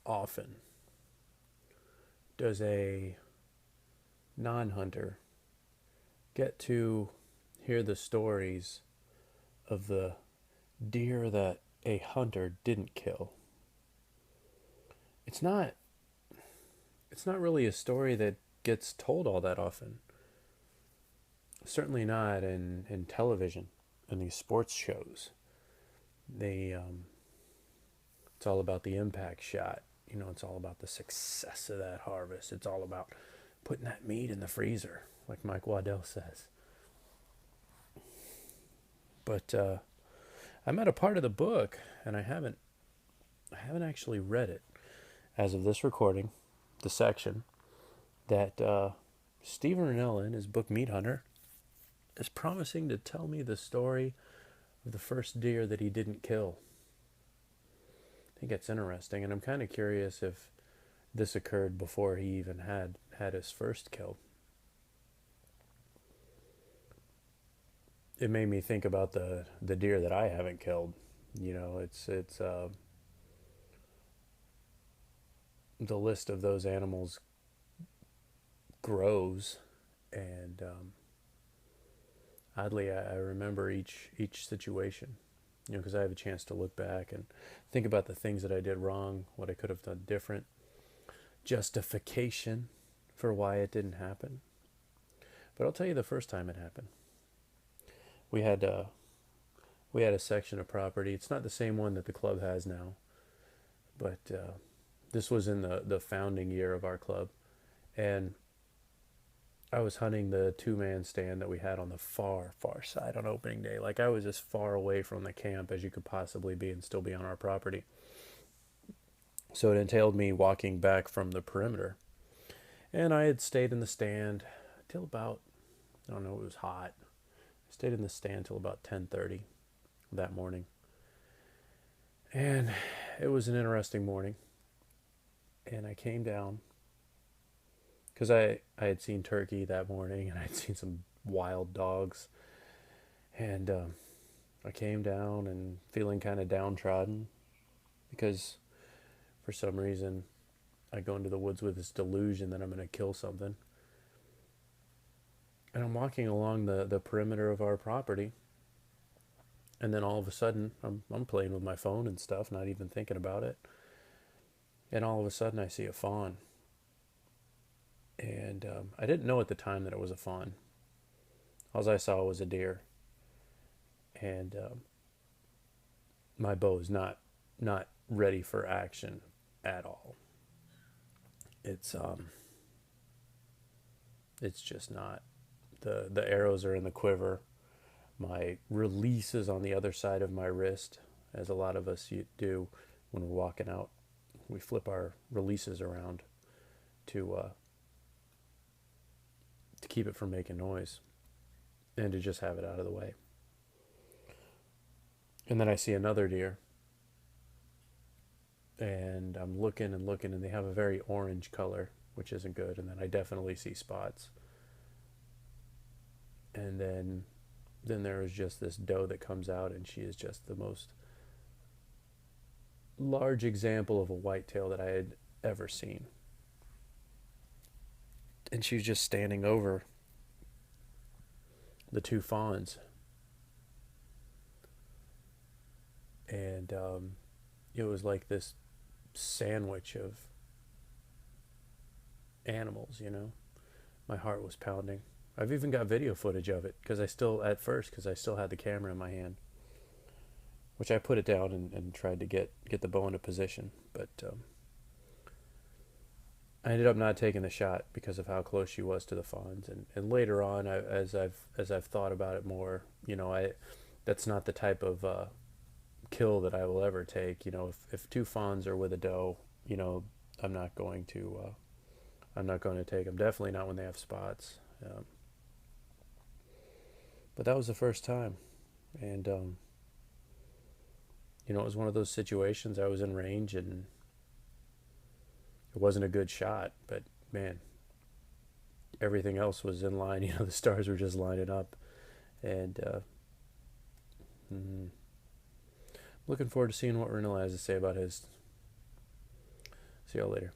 often does a non-hunter get to hear the stories of the deer that a hunter didn't kill? It's not it's not really a story that gets told all that often. Certainly not in television and these sports shows. They it's all about the impact shot. It's all about the success of that harvest. It's all about putting that meat in the freezer, like Mike Waddell says. But I'm at a part of the book, and I haven't actually read it as of this recording. The section that Stephen Rennell in his book Meat Hunter is promising to tell me the story of the first deer that he didn't kill. I think it's interesting, and I'm kind of curious if this occurred before he even had his first kill. It made me think about the deer that I haven't killed. It's the list of those animals grows, and oddly, I remember each situation. Because I have a chance to look back and think about the things that I did wrong, what I could have done different, justification for why it didn't happen. But I'll tell you the first time it happened. We had a section of property. It's not the same one that the club has now, but this was in the founding year of our club, and I was hunting the two-man stand that we had on the far, far side on opening day. Like, I was as far away from the camp as you could possibly be and still be on our property. So it entailed me walking back from the perimeter. And I had stayed in the stand till about, I don't know, it was hot. I stayed in the stand till about 10:30 that morning. And it was an interesting morning. And I came down because I had seen turkey that morning, and I had seen some wild dogs. And I came down and feeling kind of downtrodden because for some reason I go into the woods with this delusion that I'm going to kill something. And I'm walking along the perimeter of our property, and then all of a sudden I'm playing with my phone and stuff, not even thinking about it. And all of a sudden I see a fawn. And I didn't know at the time that it was a fawn. All I saw was a deer. And my bow is not ready for action at all. It's just not. The arrows are in the quiver. My release is on the other side of my wrist, as a lot of us do when we're walking out. We flip our releases around to keep it from making noise and to just have it out of the way. And then I see another deer, and I'm looking and looking, and they have a very orange color, which isn't good. And then I definitely see spots. And then there is just this doe that comes out, and she is just the most large example of a whitetail that I had ever seen. And she was just standing over the two fawns. And it was like this sandwich of animals, My heart was pounding. I've even got video footage of it because I still had the camera in my hand, which I put it down and tried to get the bow into position. But I ended up not taking the shot because of how close she was to the fawns. And later on, as I've thought about it more, that's not the type of kill that I will ever take. If two fawns are with a doe, I'm not going to take them. Definitely not when they have spots. But that was the first time, and it was one of those situations. I was in range, and it wasn't a good shot, but man, everything else was in line. The stars were just lining up, and looking forward to seeing what Renilla has to say about his. See y'all later.